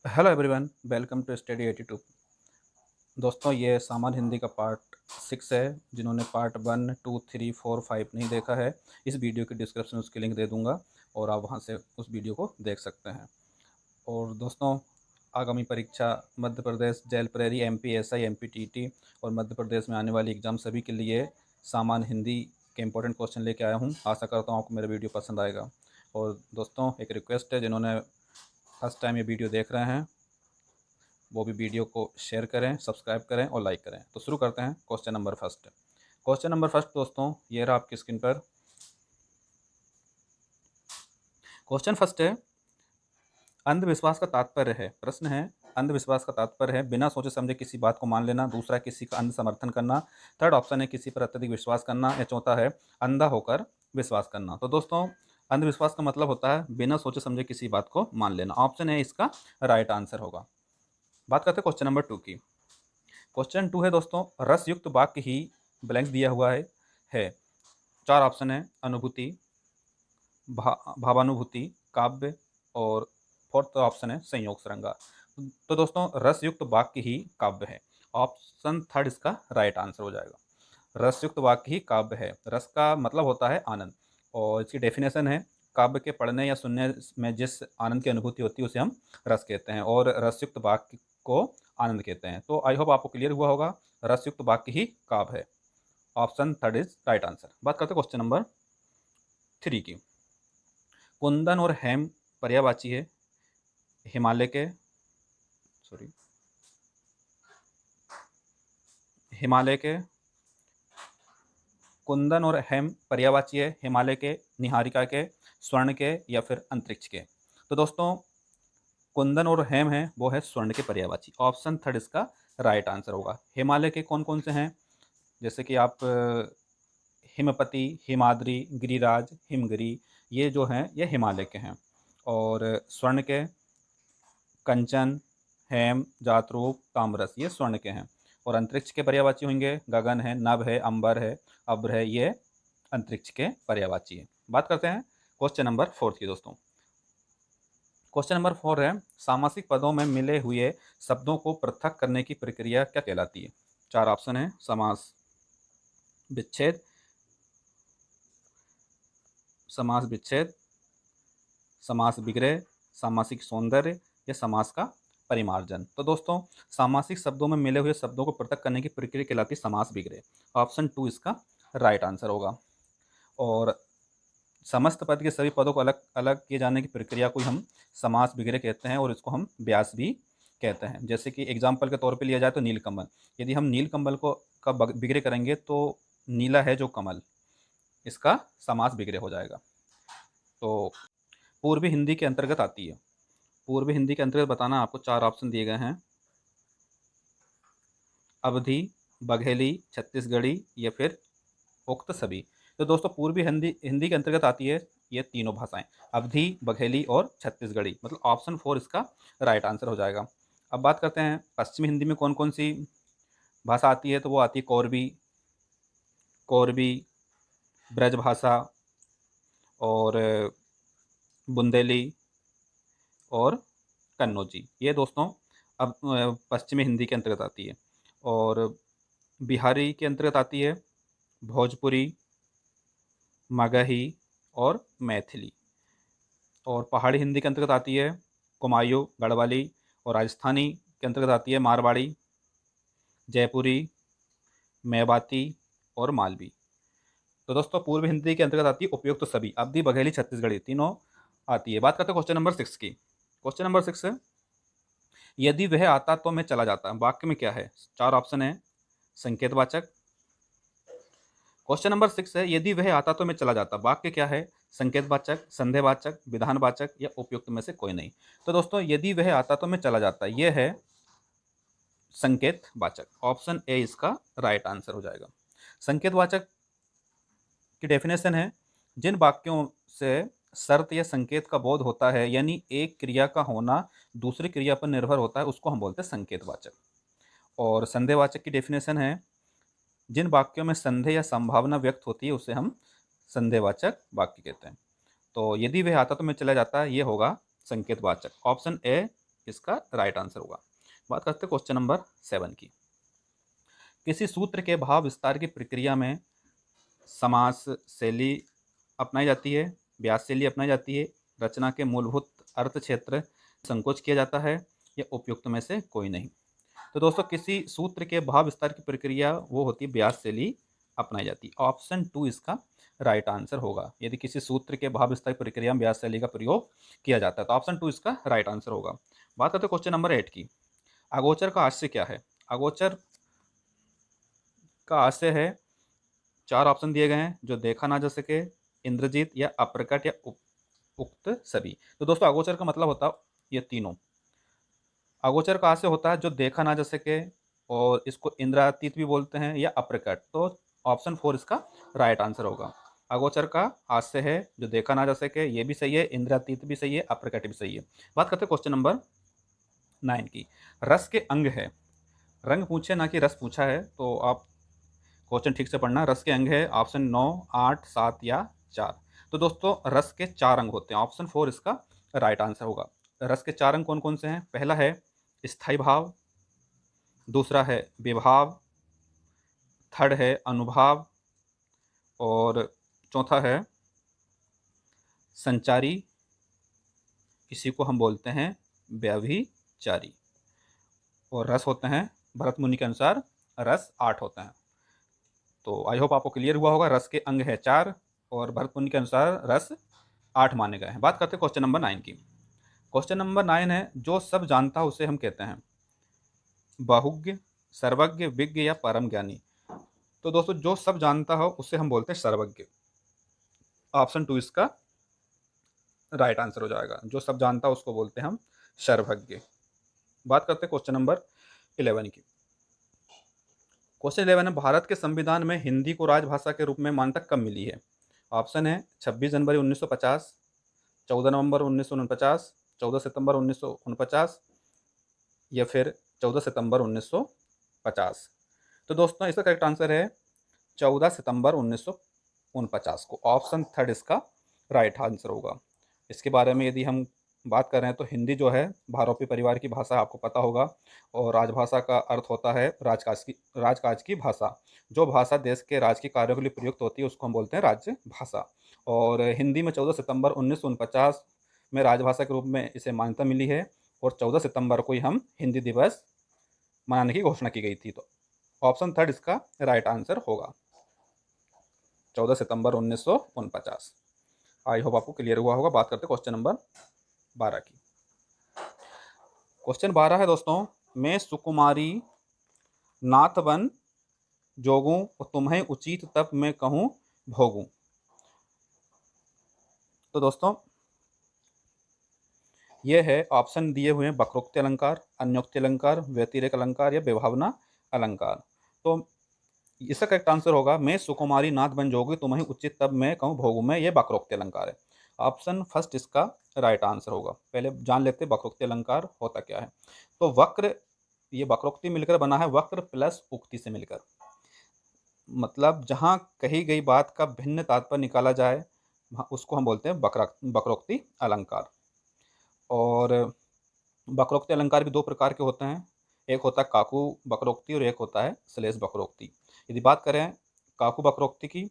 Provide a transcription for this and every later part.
Hello everyone, welcome to study 82। दोस्तों, ये सामान्य हिंदी का पार्ट 6 है। जिन्होंने पार्ट 1, 2, 3, 4, 5 नहीं देखा है, इस वीडियो की डिस्क्रिप्शन में उसकी लिंक दे दूंगा और आप वहां से उस वीडियो को देख सकते हैं। और दोस्तों, आगामी परीक्षा मध्य प्रदेश जेल प्रेरी, एमपी एसआई, एमपी टीटी और मध्य प्रदेश में आने वाली एग्ज़ाम सभी के लिए सामान्य हिंदी के इंपॉर्टेंट क्वेश्चन लेके आया हूँ। आशा करता हूँ आपको मेरा वीडियो पसंद आएगा। और दोस्तों, एक रिक्वेस्ट है, जिन्होंने फर्स्ट टाइम ये वीडियो देख रहे हैं वो भी वीडियो को शेयर करें, सब्सक्राइब करें और लाइक करें। तो शुरू करते हैं। Question number first. Question number first दोस्तों, ये रहा आपकी स्क्रीन पर। क्वेश्चन फर्स्ट है, अंधविश्वास का तात्पर्य है। प्रश्न है, अंधविश्वास का तात्पर्य है बिना सोचे समझे किसी बात को मान लेना। दूसरा, किसी का अंध समर्थन करना। थर्ड ऑप्शन है, किसी पर अत्यधिक विश्वास करना। या चौथा है, अंधा होकर विश्वास करना। तो दोस्तों, अंधविश्वास का मतलब होता है बिना सोचे समझे किसी बात को मान लेना। ऑप्शन है इसका राइट आंसर होगा। बात करते हैं क्वेश्चन नंबर 2 की। क्वेश्चन 2 है दोस्तों, रस युक्त वाक्य ही ब्लैंक दिया हुआ है। चार ऑप्शन है, अनुभूति, भावानुभूति, काव्य और फोर्थ ऑप्शन है संयोग श्रृंगार। तो दोस्तों, रस युक्त वाक्य ही काव्य है। ऑप्शन थर्ड इसका राइट आंसर हो जाएगा। रस युक्त वाक्य ही काव्य है। रस का मतलब होता है आनंद, और इसकी डेफिनेशन है, काव्य के पढ़ने या सुनने में जिस आनंद की अनुभूति होती है उसे हम रस कहते हैं, और रसयुक्त वाक्य को आनंद कहते हैं। तो आई होप आपको क्लियर हुआ होगा, रसयुक्त वाक्य ही काव्य है। Option third is right answer. बात करते हैं क्वेश्चन नंबर 3 की। कुंदन और हेम पर्यायवाची है। हिमालय के सॉरी हिमालय के कुंदन और हेम पर्यायवाची है। हिमालय के, निहारिका के, स्वर्ण के या फिर अंतरिक्ष के। तो दोस्तों, कुंदन और हेम है वो है स्वर्ण के पर्यायवाची। ऑप्शन थर्ड इसका राइट आंसर होगा। हिमालय के कौन कौन से हैं, जैसे कि आप हिमपति, हिमाद्री, गिरिराज, हिमगिरी, ये जो हैं ये हिमालय के हैं। और स्वर्ण के, कंचन, हेम, जातरूप, ताम्रस, ये स्वर्ण के हैं। और अंतरिक्ष के पर्यायवाची होंगे गगन है, नभ है, अंबर है, अब्र है, ये अंतरिक्ष के पर्यायवाची है। बात करते हैं क्वेश्चन नंबर 4 की दोस्तों। क्वेश्चन नंबर 4 है, सामासिक पदों में मिले हुए शब्दों को पृथक करने की प्रक्रिया क्या कहलाती है। चार ऑप्शन है, समास विच्छेद, समास विच्छेद, समास विग्रह, सामासिक सौंदर्य या समास का परिमार्जन। तो दोस्तों, सामासिक शब्दों में मिले हुए शब्दों को पृथक करने की प्रक्रिया कहलाती है समास विग्रह। ऑप्शन 2 इसका राइट आंसर होगा। और समस्त पद के सभी पदों को अलग अलग किए जाने की प्रक्रिया को हम समास विग्रह कहते हैं, और इसको हम व्यास भी कहते हैं। जैसे कि एग्जाम्पल के तौर पे लिया जाए तो नीलकमल, यदि हम नीलकमल को का विग्रह करेंगे तो नीला है जो कमल, इसका समास विग्रह हो जाएगा। तो पूर्वी हिंदी के अंतर्गत आती है। पूर्वी हिंदी के अंतर्गत बताना, आपको चार ऑप्शन दिए गए हैं, अवधी, बघेली, छत्तीसगढ़ी या फिर उक्त सभी। तो दोस्तों, पूर्वी हिंदी हिंदी के अंतर्गत आती है ये तीनों भाषाएं, अवधी, बघेली और छत्तीसगढ़ी। मतलब ऑप्शन 4 इसका राइट आंसर हो जाएगा। अब बात करते हैं पश्चिमी हिंदी में कौन कौन सी भाषा आती है। तो वो आती है कोरबी, कोरबी, ब्रजभाषा और बुंदेली और कन्नौजी, ये दोस्तों अब पश्चिमी हिंदी के अंतर्गत आती है। और बिहारी के अंतर्गत आती है भोजपुरी, मगही और मैथिली। और पहाड़ी हिंदी के अंतर्गत आती है कुमायूं, गढ़वाली। और राजस्थानी के अंतर्गत आती है मारवाड़ी, जयपुरी, मेवाती और मालवी। तो दोस्तों, पूर्व हिंदी के अंतर्गत आती है उपयुक्त तो सभी, अवधी, बघेली, छत्तीसगढ़ी, तीनों आती है। बात करते हैं क्वेश्चन नंबर 6 की। क्वेश्चन नंबर 6 है, यदि वह आता तो मैं चला जाता, वाक्य में क्या है। चार ऑप्शन है, संकेतवाचक। क्वेश्चन नंबर 6 है, यदि वह आता तो मैं चला जाता, वाक्य क्या है। संकेतवाचक, संदेहवाचक, विधानवाचक या उपयुक्त में से कोई नहीं। तो दोस्तों, यदि वह आता तो मैं चला जाता, यह है संकेतवाचक। ऑप्शन ए इसका राइट आंसर हो जाएगा। संकेतवाचक की डेफिनेशन है, जिन वाक्यों से शर्त या संकेत का बोध होता है, यानी एक क्रिया का होना दूसरी क्रिया पर निर्भर होता है, उसको हम बोलते हैं संकेतवाचक। और संदेहवाचक की डेफिनेशन है, जिन वाक्यों में संदेह या संभावना व्यक्त होती है उसे हम संदेहवाचक वाक्य कहते हैं। तो यदि वह आता तो मैं चला जाता, ये होगा संकेतवाचक। ऑप्शन ए इसका राइट आंसर होगा। बात करते हैं क्वेश्चन नंबर 7 की। किसी सूत्र के भाव विस्तार की प्रक्रिया में समास शैली अपनाई जाती है, व्यास शैली अपनाई जाती है, रचना के मूलभूत अर्थ क्षेत्र संकोच किया जाता है, या उपयुक्त में से कोई नहीं। तो दोस्तों किसी सूत्र के भाव विस्तार की प्रक्रिया वो होती है व्यास शैली अपनाई जाती है। ऑप्शन 2 इसका राइट आंसर होगा। यदि किसी सूत्र के भाव विस्तार की प्रक्रिया में व्यास शैली का प्रयोग किया जाता है तो ऑप्शन 2 इसका राइट आंसर होगा। बात करते हैं क्वेश्चन नंबर 8 की। अगोचर का आशय क्या है? अगोचर का आशय है, 4 ऑप्शन दिए गए हैं, जो देखा ना जा सके, इंद्रजीत, या अप्रकट, या उक्त सभी। तो दोस्तों अगोचर का मतलब होता है ये तीनों। अगोचर का आशय होता है जो देखा ना जा सके, और इसको इंद्रातीत भी बोलते हैं, या अप्रकट। तो ऑप्शन 4 इसका राइट आंसर होगा। अगोचर का आशय है जो देखा ना जा सके, ये भी सही है, इंद्रातीत भी सही है, अप्रकट भी सही है। बात करते हैं क्वेश्चन नंबर 9 की। रस के अंग है, रंग पूछे ना कि रस पूछा है, तो आप क्वेश्चन ठीक से पढ़ना। रस के अंग है ऑप्शन 9, 8, 7 या 4। तो दोस्तों रस के 4 अंग होते हैं, ऑप्शन 4 इसका राइट आंसर होगा। रस के 4 अंग कौन कौन से हैं? पहला है स्थायी भाव, दूसरा है विभाव, थर्ड है अनुभाव, और चौथा है संचारी, इसी को हम बोलते हैं व्यभिचारी। और रस होते हैं भरत मुनि के अनुसार रस 8 होते हैं। तो आई होप आपको क्लियर हुआ होगा। रस के अंग है 4 और भरत मुनि के अनुसार रस 8 माने गए हैं। बात करते हैं क्वेश्चन नंबर 9 की। क्वेश्चन नंबर 9 है, जो सब जानता है उसे हम कहते हैं बहुज्ञ, सर्वज्ञ, विज्ञ, या परम ज्ञानी। तो दोस्तों जो सब जानता हो उसे हम बोलते हैं सर्वज्ञ। ऑप्शन 2 इसका राइट आंसर हो जाएगा। जो सब जानता है उसको बोलते हैं हम सर्वज्ञ। बात करते हैं क्वेश्चन नंबर 11 की। क्वेश्चन 11 है, भारत के संविधान में हिंदी को राजभाषा के रूप में मान्यता कब मिली है? ऑप्शन है 26 जनवरी 1950, 14 नवंबर 1949, 14 सितंबर 1949, या फिर 14 सितंबर 1950। तो दोस्तों इसका करेक्ट आंसर है 14 सितंबर 1949 को। ऑप्शन 3 इसका राइट आंसर होगा। इसके बारे में यदि हम बात कर रहे हैं तो हिंदी जो है भारोपी परिवार की भाषा, आपको पता होगा। और राजभाषा का अर्थ होता है राजकाज की भाषा। जो भाषा देश के राज के कार्यों के लिए प्रयुक्त होती है उसको हम बोलते हैं राज्य भाषा। और हिंदी में 14 सितंबर 1949 में राजभाषा के रूप में इसे मान्यता मिली है, और 14 सितंबर को ही हम हिंदी दिवस मनाने की घोषणा की गई थी। तो ऑप्शन 3 इसका राइट आंसर होगा, 14 सितंबर 1949। आई होप आपको क्लियर हुआ होगा। बात करते क्वेश्चन नंबर 12 की। क्वेश्चन 12 है दोस्तों, मैं सुकुमारी नाथ बन जोगूं, और तुम्हें उचित तब मैं कहूँ भोगूं। तो दोस्तों ये है ऑप्शन दिए हुए हैं वक्रोक्ति अलंकार, अन्योक्ति अलंकार, व्यतिरेक अलंकार, या विभावना अलंकार। तो इसका करेक्ट आंसर होगा मैं सुकुमारी नाथ बन जोगी, तुम्हें उचित तब मैं कहूँ भोगू में। ये वक्रोक्ति अलंकार है। ऑप्शन फर्स्ट इसका राइट आंसर होगा। पहले जान लेते हैं वक्रोक्ति अलंकार होता क्या है। तो वक्र, ये वक्रोक्ति मिलकर बना है वक्र प्लस उक्ति से मिलकर। मतलब जहाँ कही गई बात का भिन्न तात्पर्य निकाला जाए उसको हम बोलते हैं वक्रोक्ति अलंकार। और वक्रोक्ति अलंकार भी 2 प्रकार के होते हैं, एक होता है काकू वक्रोक्ति और एक होता है श्लेष वक्रोक्ति। यदि बात करें काकू वक्रोक्ति की,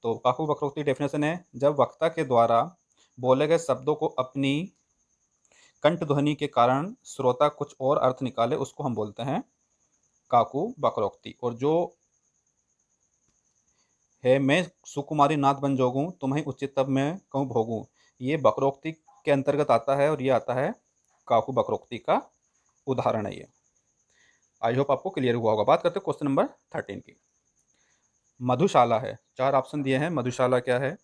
तो काकू वक्रोक्ति डेफिनेशन है, जब वक्ता के द्वारा बोले गए शब्दों को अपनी कंठ ध्वनि के कारण श्रोता कुछ और अर्थ निकाले, उसको हम बोलते हैं काकू वक्रोक्ति। और जो है मैं सुकुमारी नाथ बन जोगूं, तुम्हें उचित तब मैं कहूँ भोगूं, ये वक्रोक्ति के अंतर्गत आता है, और ये आता है काकू वक्रोक्ति का उदाहरण है ये। आई होप आपको क्लियर हुआ होगा। बात करते हैं क्वेश्चन नंबर 13 की। मधुशाला है, 4 ऑप्शन दिए हैं। मधुशाला क्या है?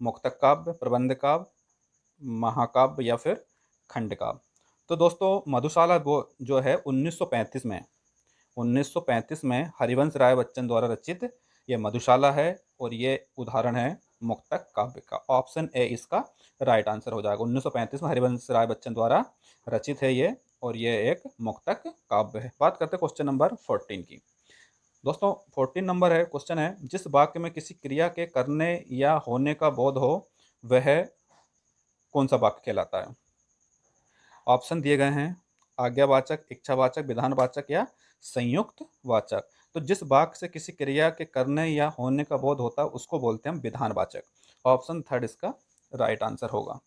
मुक्तक काव्य, प्रबंध काव्य, महाकाव्य, या फिर खंड काव्य। तो दोस्तों मधुशाला वो जो है 1935 में हरिवंश राय बच्चन द्वारा रचित ये मधुशाला है, और ये उदाहरण है मुक्तक काव्य का। ऑप्शन ए इसका राइट आंसर हो जाएगा। 1935 में हरिवंश राय बच्चन द्वारा रचित है ये, और ये एक मुक्तक काव्य है। बात करते हैं क्वेश्चन नंबर 14 की। दोस्तों 14 नंबर है क्वेश्चन है, जिस वाक्य में किसी क्रिया के करने या होने का बोध हो वह कौन सा वाक्य कहलाता है? ऑप्शन दिए गए हैं आज्ञावाचक, इच्छावाचक, विधानवाचक या संयुक्त वाचक। तो जिस वाक्य से किसी क्रिया के करने या होने का बोध होता है उसको बोलते हैं हम विधानवाचक। ऑप्शन थर्ड इसका राइट आंसर होगा।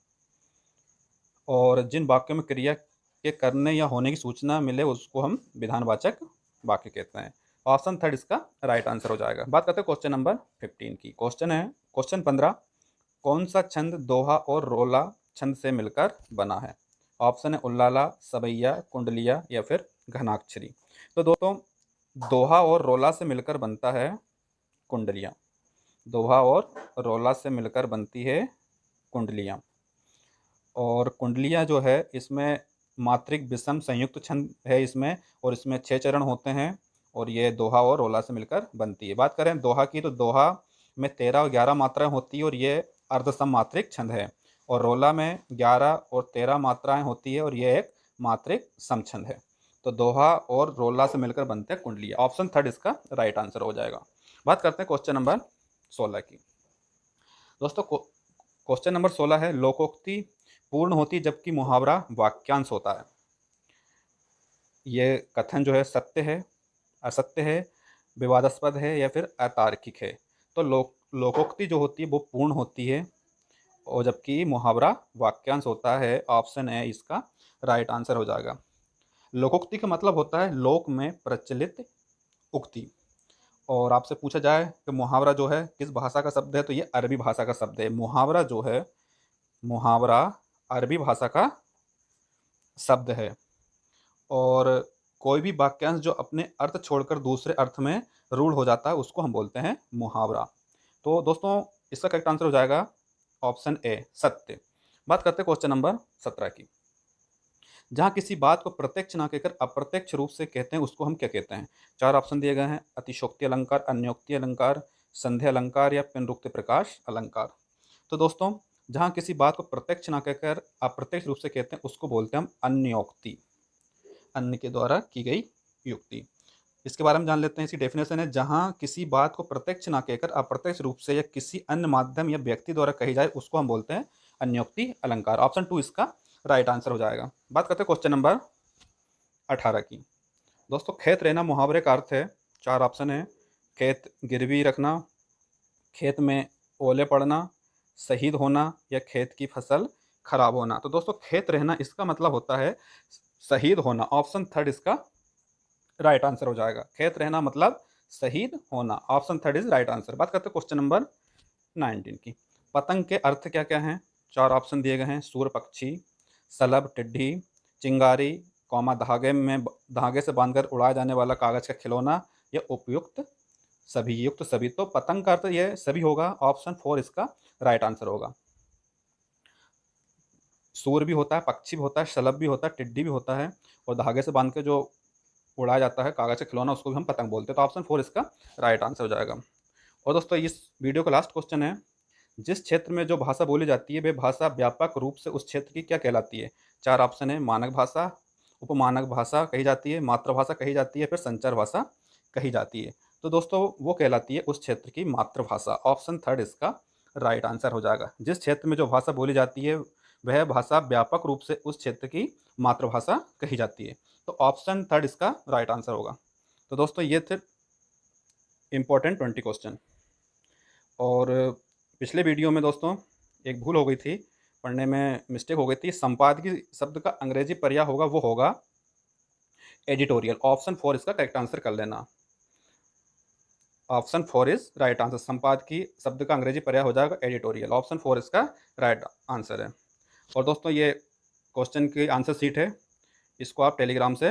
और जिन वाक्यों में क्रिया के करने या होने की सूचना मिले उसको हम विधानवाचक वाक्य कहते हैं। ऑप्शन थर्ड इसका राइट आंसर हो जाएगा। बात करते हैं क्वेश्चन नंबर 15 की। क्वेश्चन 15, कौन सा छंद दोहा और रोला छंद से मिलकर बना है? ऑप्शन है उल्लाला, सवैया, कुंडलिया या फिर घनाक्षरी। तो दोस्तों दोहा और रोला से मिलकर बनता है कुंडलिया। दोहा और रोला से मिलकर बनती है कुंडलिया। और कुंडलियाँ जो है इसमें मात्रिक विषम संयुक्त छंद है इसमें, और इसमें 6 चरण होते हैं और ये दोहा और रोला से मिलकर बनती है। बात करें दोहा की तो दोहा में 13 और 11 मात्राएं होती है और ये अर्धसम मात्रिक छंद है। और रोला में 11 और 13 मात्राएं होती है और ये एक मात्रिक सम छंद है। तो दोहा और रोला से मिलकर बनते हैं कुंडलिया। ऑप्शन थर्ड इसका राइट आंसर हो जाएगा। बात करते हैं क्वेश्चन नंबर 16 की। दोस्तों क्वेश्चन नंबर 16 है, लोकोक्ति पूर्ण होती जबकि मुहावरा वाक्यांश होता है। ये कथन जो है सत्य है, असत्य है, विवादास्पद है या फिर अतार्किक है? तो लोकोक्ति जो होती है वो पूर्ण होती है और जबकि मुहावरा वाक्यांश होता है। ऑप्शन ए इसका राइट आंसर हो जाएगा। लोकोक्ति का मतलब होता है लोक में प्रचलित उक्ति। और आपसे पूछा जाए कि मुहावरा जो है किस भाषा का शब्द है, तो ये अरबी भाषा का शब्द है। मुहावरा जो है, मुहावरा अरबी भाषा का शब्द है। और कोई भी वाक्यांश जो अपने अर्थ छोड़कर दूसरे अर्थ में रूढ़ हो जाता है उसको हम बोलते हैं मुहावरा। तो दोस्तों इसका करेक्ट आंसर हो जाएगा ऑप्शन ए, सत्य। बात करते हैं क्वेश्चन नंबर 17 की। जहाँ किसी बात को प्रत्यक्ष ना कहकर अप्रत्यक्ष रूप से कहते हैं उसको हम क्या कहते हैं? 4 ऑप्शन दिए गए हैं, अतिशोक्ति अलंकार, अन्योक्ति अलंकार, संधि अलंकार या पिनरुक्ति प्रकाश अलंकार। तो दोस्तों जहाँ किसी बात को प्रत्यक्ष ना कहकर अप्रत्यक्ष रूप से कहते हैं उसको बोलते हैं हम अन्योक्ति, अन्य के द्वारा की गई युक्ति। इसके बारे में जान लेते हैं। इसकी डेफिनेशन है, जहाँ किसी बात को प्रत्यक्ष ना कहकर अप्रत्यक्ष रूप से या किसी अन्य माध्यम या व्यक्ति द्वारा कही जाए उसको हम बोलते हैं अन्योक्ति अलंकार। ऑप्शन 2 इसका राइट आंसर हो जाएगा। बात करते हैं क्वेश्चन नंबर 18 की। दोस्तों खेत रहना मुहावरे का अर्थ है, 4 ऑप्शन है, खेत गिरवी रखना, खेत में ओले पड़ना, शहीद होना या खेत की फसल खराब होना। तो दोस्तों खेत रहना इसका मतलब होता है शहीद होना। ऑप्शन थर्ड इसका राइट आंसर हो जाएगा। खेत रहना मतलब शहीद होना। Option third is right answer. बात करते हैं क्वेश्चन नंबर 19 की। पतंग के अर्थ क्या क्या हैं? 4 ऑप्शन दिए गए हैं, सूर पक्षी, सलभ टिड्डी, चिंगारी, धागे से बांधकर उड़ाया जाने वाला कागज का खिलौना या उपयुक्त सभी, युक्त सभी। तो पतंग का अर्थ ये सभी होगा। ऑप्शन 4 इसका राइट आंसर होगा। सूर भी होता है, पक्षी भी होता है, शलभ भी होता है, टिड्डी भी होता है और धागे से बांध के जो उड़ाया जाता है कागज का खिलौना उसको भी हम पतंग बोलते हैं। तो ऑप्शन 4 इसका राइट आंसर हो जाएगा। और दोस्तों इस वीडियो का लास्ट क्वेश्चन है, जिस क्षेत्र में जो भाषा बोली जाती है वे भाषा व्यापक रूप से उस क्षेत्र की क्या कहलाती है? 4 ऑप्शन है, मानक भाषा, उपमानक भाषा कही जाती है, मातृभाषा कही जाती है, फिर संचार भाषा कही जाती है। तो दोस्तों वो कहलाती है उस क्षेत्र की मातृभाषा। ऑप्शन थर्ड इसका राइट आंसर हो जाएगा। जिस क्षेत्र में जो भाषा बोली जाती है वह भाषा व्यापक रूप से उस क्षेत्र की मातृभाषा कही जाती है। तो ऑप्शन थर्ड इसका राइट आंसर होगा। तो दोस्तों ये थे इम्पोर्टेंट 20 क्वेश्चन। और पिछले वीडियो में दोस्तों एक भूल हो गई थी, पढ़ने में मिस्टेक हो गई थी। संपादकीय शब्द का अंग्रेजी पर्याय होगा वो होगा एडिटोरियल। ऑप्शन 4 इसका करेक्ट आंसर कर लेना। Option 4 is right answer. संपादकीय शब्द का अंग्रेजी पर्याय हो जाएगा एडिटोरियल। ऑप्शन 4 इसका राइट आंसर है। और दोस्तों ये क्वेश्चन की आंसर शीट है, इसको आप टेलीग्राम से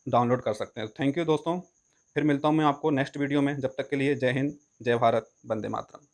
डाउनलोड कर सकते हैं। थैंक यू दोस्तों, फिर मिलता हूँ मैं आपको नेक्स्ट वीडियो में। जब तक के लिए जय हिंद, जय भारत, वंदे मातरम।